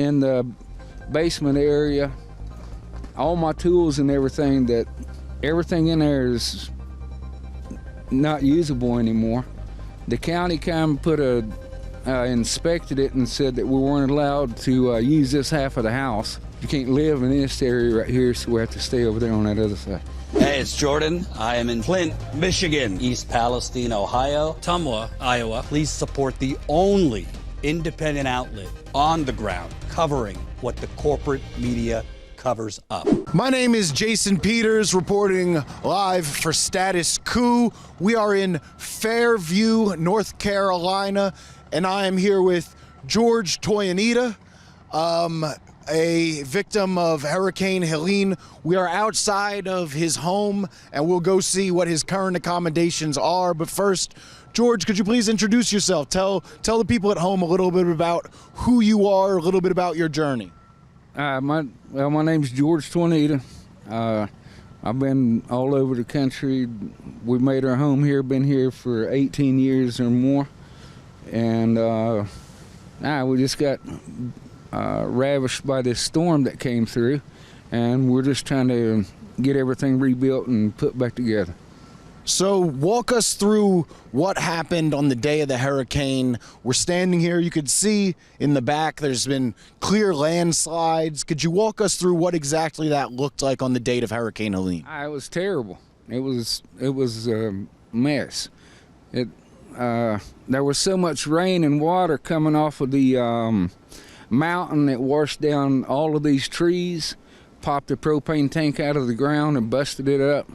in the basement area. All my tools and everything in there is not usable anymore. The county kind of inspected it and said that we weren't allowed to use this half of the house. You can't live in this area right here, so we have to stay over there on that other side. Hey, it's Jordan. I am in Flint, Michigan, East Palestine, Ohio, Tumwa, Iowa. Please support the only independent outlet on the ground covering what the corporate media covers up. My name is Jason Peters, reporting live for Status Coup. We are in Fairview, North Carolina, and I am here with George Toineeta, a victim of Hurricane Helene. We are outside of his home, and we'll go see what his current accommodations are. But first, George, could you please introduce yourself? Tell the people at home a little bit about who you are, a little bit about your journey. My name's George Toineeta. I've been all over the country. We made our home here, been here for 18 years or more. And we just got ravished by this storm that came through, and we're just trying to get everything rebuilt and put back together. So walk us through what happened on the day of the hurricane. We're standing here. You could see in the back there's been clear landslides. Could you walk us through what exactly that looked like on the date of Hurricane Helene? It was terrible. It was a mess. There was so much rain and water coming off of the mountain that washed down all of these trees, popped the propane tank out of the ground and busted it up.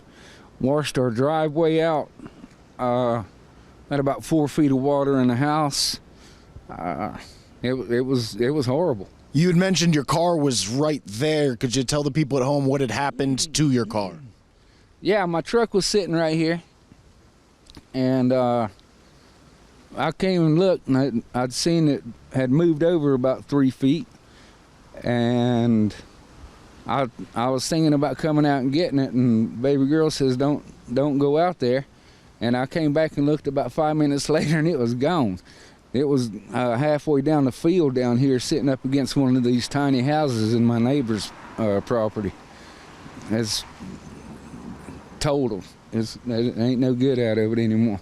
Washed our driveway out. Had about 4 feet of water in the house. It was horrible. You had mentioned your car was right there. Could you tell the people at home what had happened to your car? Yeah, my truck was sitting right here, and I came and looked, and I'd seen it had moved over about 3 feet, and I was thinking about coming out and getting it, and baby girl says, don't go out there. And I came back and looked about 5 minutes later, and it was gone. It was halfway down the field down here, sitting up against one of these tiny houses in my neighbor's property. It's total. It ain't no good out of it anymore.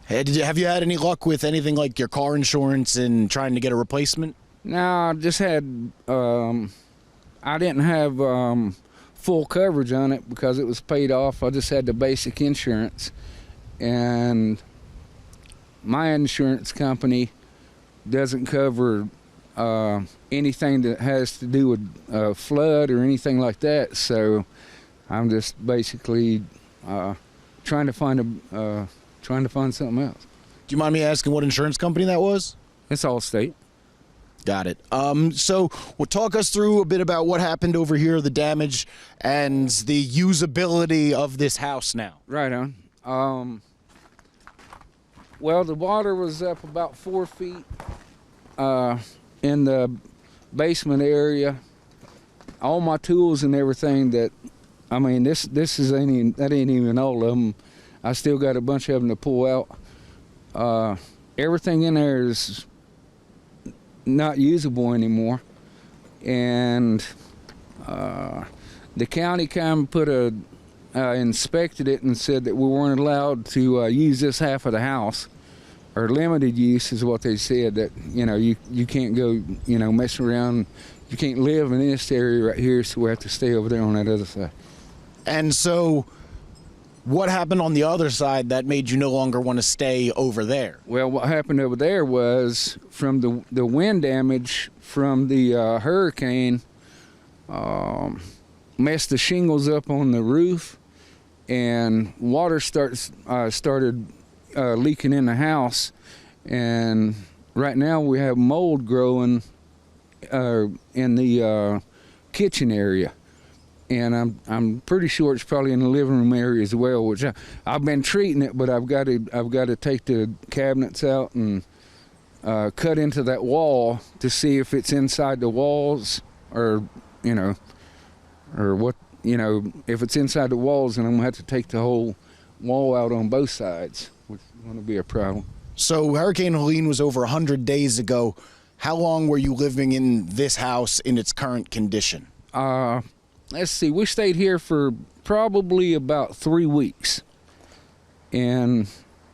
Hey, have you had any luck with anything like your car insurance and trying to get a replacement? No, I just had... I didn't have full coverage on it because it was paid off. I just had the basic insurance, and my insurance company doesn't cover anything that has to do with flood or anything like that. So I'm just basically trying to find something else. Do you mind me asking what insurance company that was? It's Allstate. Got it. So we'll talk us through a bit about what happened over here, the damage, and the usability of this house now. Right on. Well, the water was up about 4 feet in the basement area. All my tools and everything that ain't even all of them. I still got a bunch of them to pull out. Everything in there is not usable anymore, and the county kind of inspected it and said that we weren't allowed to use this half of the house, or limited use is what they said. That you can't go mess around. You can't live in this area right here, so we have to stay over there on that other side. And so what happened on the other side that made you no longer want to stay over there? Well, what happened over there was from the wind damage from the hurricane messed the shingles up on the roof, and water started leaking in the house. And right now we have mold growing in the kitchen area. And I'm pretty sure it's probably in the living room area as well, which I've been treating it, but I've got to take the cabinets out and cut into that wall to see if it's inside the walls, or what, if it's inside the walls, then I'm gonna have to take the whole wall out on both sides, which is gonna be a problem. So Hurricane Helene was over 100 days ago. How long were you living in this house in its current condition? Let's see, we stayed here for probably about 3 weeks. And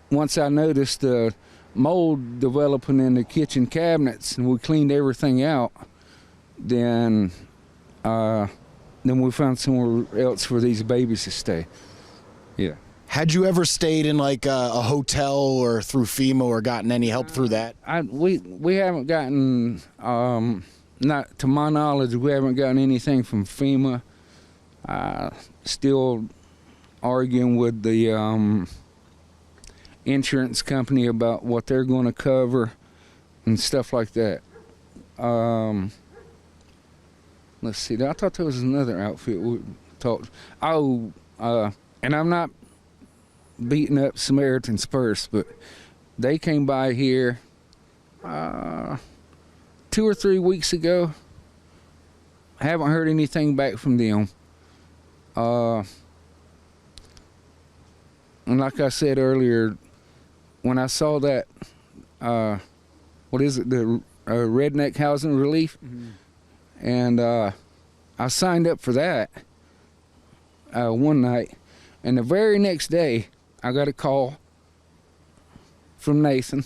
once I noticed the mold developing in the kitchen cabinets and we cleaned everything out, then we found somewhere else for these babies to stay. Yeah. Had you ever stayed in like a hotel or through FEMA or gotten any help through that? We haven't gotten, not to my knowledge, we haven't gotten anything from FEMA. Still arguing with the insurance company about what they're going to cover and stuff like that. Let's see, I thought there was another outfit we talked. And I'm not beating up Samaritan's Purse, but they came by here 2 or 3 weeks ago. I haven't heard anything back from them. And like I said earlier, when I saw that, what is it, the Redneck Housing Relief, and I signed up for that one night, and the very next day I got a call from Nathan.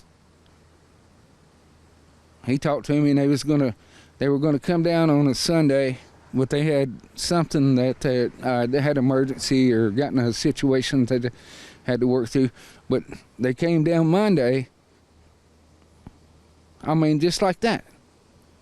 He talked to me, and they were gonna come down on a Sunday, but they had something that they had emergency or gotten a situation that they had to work through. But they came down Monday. I mean, just like that.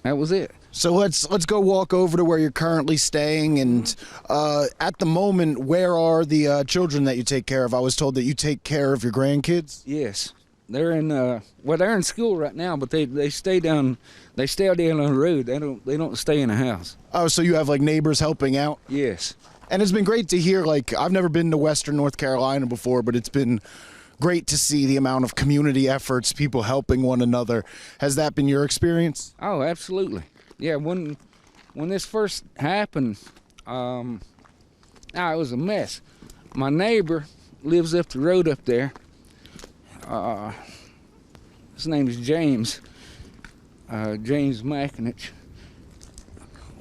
That was it. So let's go walk over to where you're currently staying, and at the moment, where are the children that you take care of? I was told that you take care of your grandkids. Yes, they're in they're in school right now, but they stay down on the road. They don't stay in the house. Oh, so you have like neighbors helping out? Yes. And it's been great to hear. Like, I've never been to Western North Carolina before, but it's been great to see the amount of community efforts, people helping one another. Has that been your experience? Oh, absolutely. Yeah, when this first happened, it was a mess. My neighbor lives up the road up there. His name is James. James McInich.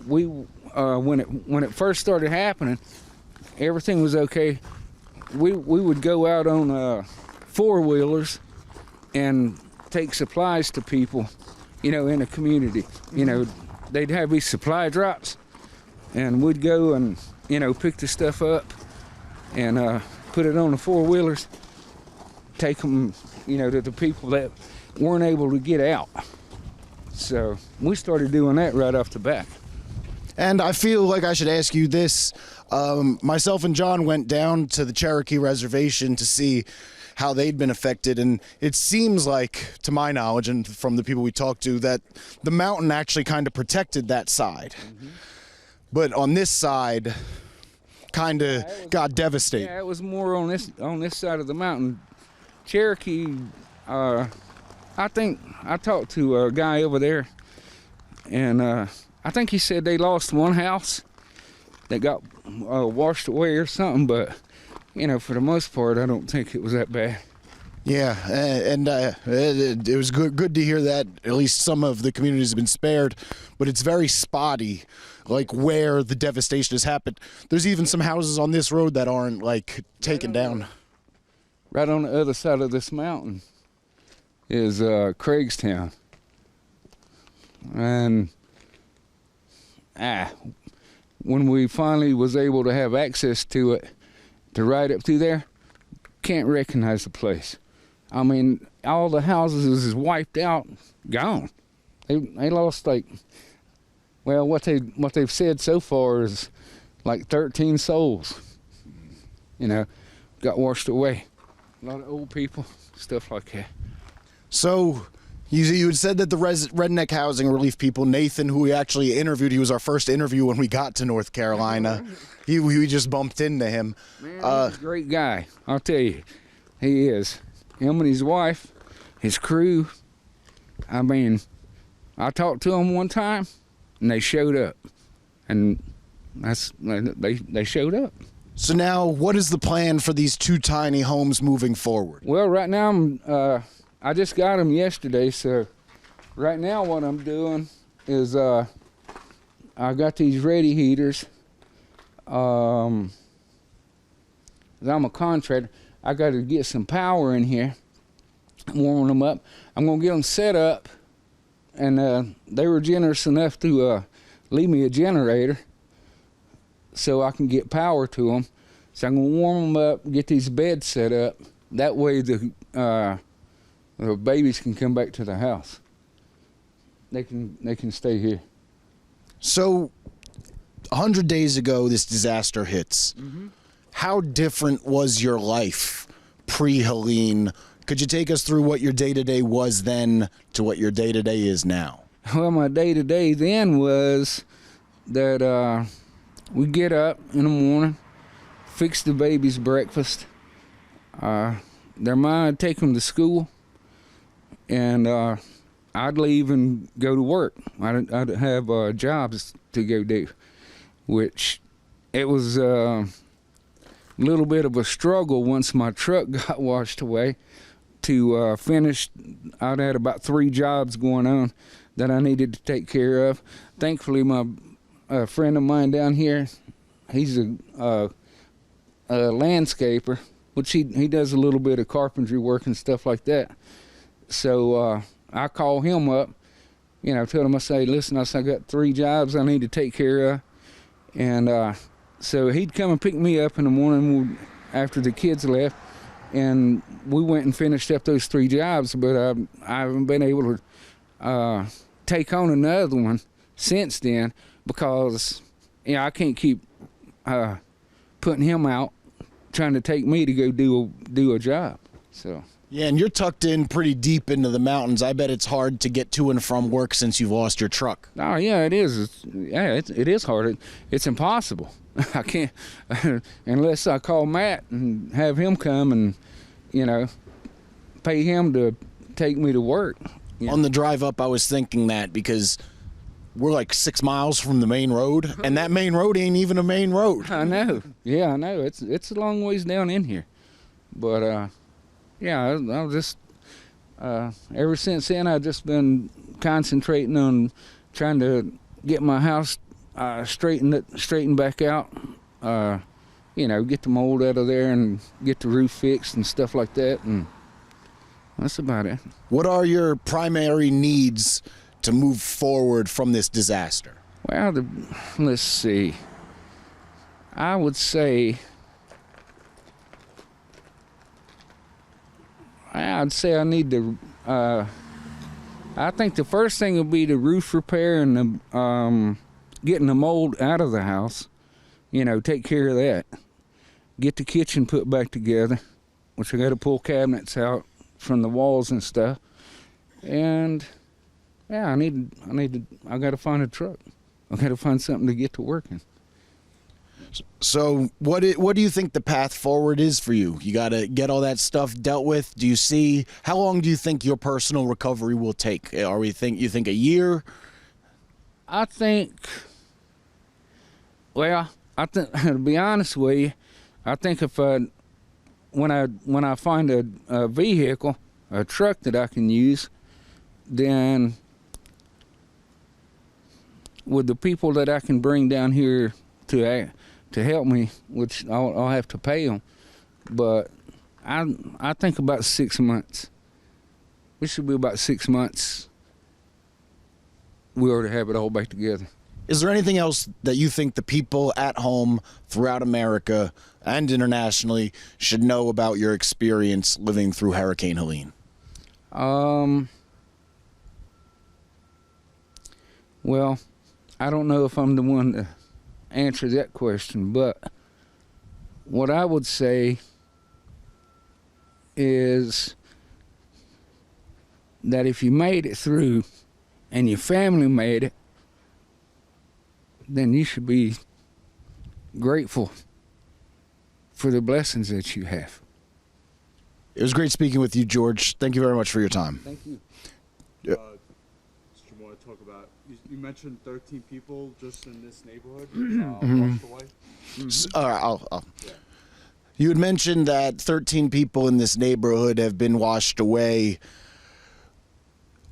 When it first started happening, everything was okay. We would go out on four-wheelers and take supplies to people, in the community. They'd have these supply drops, and we'd go and, pick the stuff up and put it on the four-wheelers, take them, to the people that weren't able to get out. So we started doing that right off the bat. And I feel like I should ask you this. Myself and John went down to the Cherokee reservation to see how they'd been affected, and it seems like, to my knowledge and from the people we talked to, that the mountain actually kind of protected that side. Mm-hmm. But on this side, kind of got devastated. Yeah, it was more on this side of the mountain. Cherokee, I think I talked to a guy over there, and I think he said they lost one house that got washed away or something, but for the most part, I don't think it was that bad. Yeah, and it was good to hear that at least some of the communities have been spared, but it's very spotty, like where the devastation has happened. There's even some houses on this road that aren't like taken down. Right on the other side of this mountain is Craigstown, and when we finally was able to have access to it, to ride up through there, can't recognize the place. I mean, all the houses is wiped out, gone. They lost what they've said so far is like 13 souls. Got washed away. A lot of old people, stuff like that. So you had said that the Redneck Housing Relief people, Nathan, who we actually interviewed, he was our first interview when we got to North Carolina. We just bumped into him. Man, he's a great guy, I'll tell you. He is. Him and his wife, his crew. I mean, I talked to them one time, and they showed up. And they showed up. So now, what is the plan for these two tiny homes moving forward? Well, right now, I just got them yesterday, so Right now what I'm doing is I got these ready heaters. I'm a contractor. I got to get some power in here, warming them up. I'm going to get them set up, and they were generous enough to leave me a generator so I can get power to them. So I'm going to warm them up, get these beds set up. That way the babies can come back to the house. They can stay here. So 100 days ago, this disaster hits. Mm-hmm. How different was your life pre-Helene? Could you take us through what your day-to-day was then to what your day-to-day is now? Well, my day-to-day then was that we get up in the morning, fix the baby's breakfast. Their mom would take them to school, and I'd leave and go to work. I'd have jobs to go do, which it was a little bit of a struggle once my truck got washed away to finish. I'd had about 3 jobs going on that I needed to take care of. Thankfully, my friend of mine down here, he's a landscaper, which he does a little bit of carpentry work and stuff like that. So I call him up, tell him, I say, listen, I got 3 jobs I need to take care of. And so he'd come and pick me up in the morning after the kids left, and we went and finished up those 3 jobs, but I haven't been able to take on another one since then because, I can't keep putting him out trying to take me to go do a job. So. Yeah, and you're tucked in pretty deep into the mountains. I bet it's hard to get to and from work since you've lost your truck. Oh, yeah, it is. It is hard. It's impossible. I can't, unless I call Matt and have him come and, pay him to take me to work. On the drive up, I was thinking that because we're like 6 miles from the main road, and that main road ain't even a main road. I know. Yeah, I know. It's a long ways down in here. But, yeah, I've just, ever since then, I've just been concentrating on trying to get my house straightened back out, get the mold out of there and get the roof fixed and stuff like that, and that's about it. What are your primary needs to move forward from this disaster? Well, let's see. I would say I need to, I think the first thing would be the roof repair and the, getting the mold out of the house, take care of that. Get the kitchen put back together, which I got to pull cabinets out from the walls and stuff. And yeah, I got to find a truck. I got to find something to get to working. So what do you think the path forward is for you? You got to get all that stuff dealt with. How long do you think your personal recovery will take? You think a year? I think, to be honest with you, I think when I find a vehicle, a truck that I can use, then with the people that I can bring down here to help me, which I'll have to pay them, but I think about 6 months. It should be about 6 months. We ought to have it all back together. Is there anything else that you think the people at home throughout America and internationally should know about your experience living through Hurricane Helene? Well, I don't know if I'm the one to answer that question, but what I would say is that if you made it through and your family made it, then you should be grateful for the blessings that you have. It was great speaking with you, George. Thank you very much for your time. Thank you. Did you want to talk about, you mentioned 13 people just in this neighborhood washed away? Mm-hmm. All right, yeah. You had mentioned that 13 people in this neighborhood have been washed away.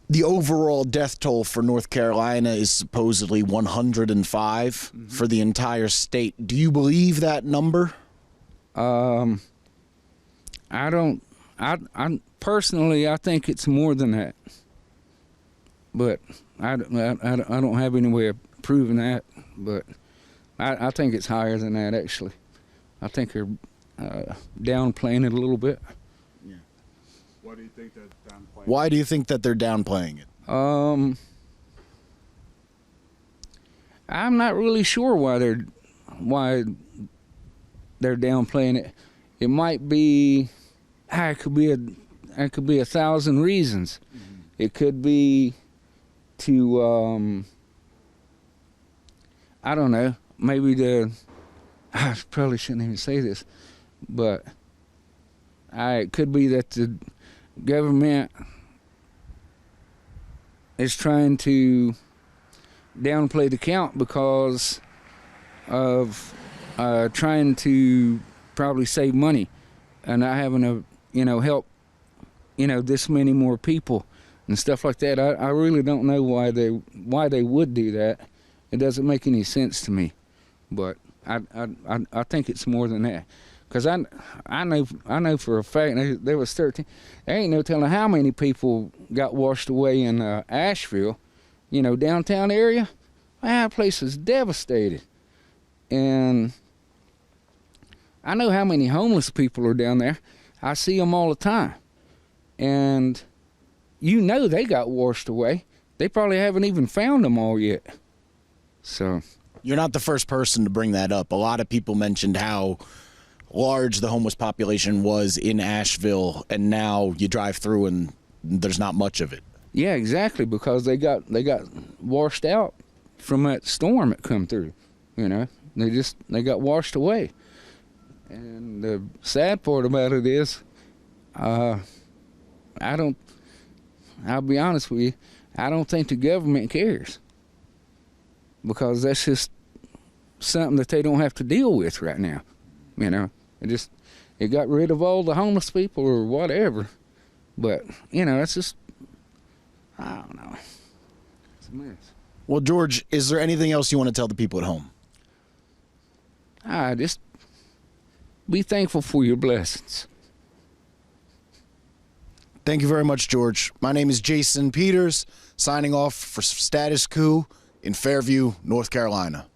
the overall death toll for North Carolina is supposedly 105 for the entire state. Do you believe that number? I don't. I personally, I think it's more than that. But I don't have any way of proving that. But I think it's higher than that, actually. I think they're downplaying it a little bit. Yeah. Why do you think they're downplaying? Why do you think that they're downplaying it? I'm not really sure why they're downplaying it. It might be, it could be 1,000 reasons. It could be to, I don't know, maybe I probably shouldn't even say this, but it could be that the government is trying to downplay the count because of trying to probably save money and not having to, help, this many more people and stuff like that. I really don't know why they would do that. It doesn't make any sense to me, but I think it's more than that. Cause I know for a fact there was 13. There ain't no telling how many people got washed away in Asheville, downtown area. That place is devastated, and I know how many homeless people are down there. I see them all the time, and they got washed away. They probably haven't even found them all yet. So You're not the first person to bring that up. A lot of people mentioned how large the homeless population was in Asheville, and now you drive through and there's not much of it. yeah, exactly, because they got washed out from that storm that come through. They got washed away. And the sad part about it is, I'll be honest with you, I don't think the government cares, because that's just something that they don't have to deal with right now. It got rid of all the homeless people or whatever, but it's just, I don't know, it's a mess. Well, George, is there anything else you want to tell the people at home? Just be thankful for your blessings. Thank you very much, George. My name is Jason Peters, signing off for Status Coup in Fairview, North Carolina.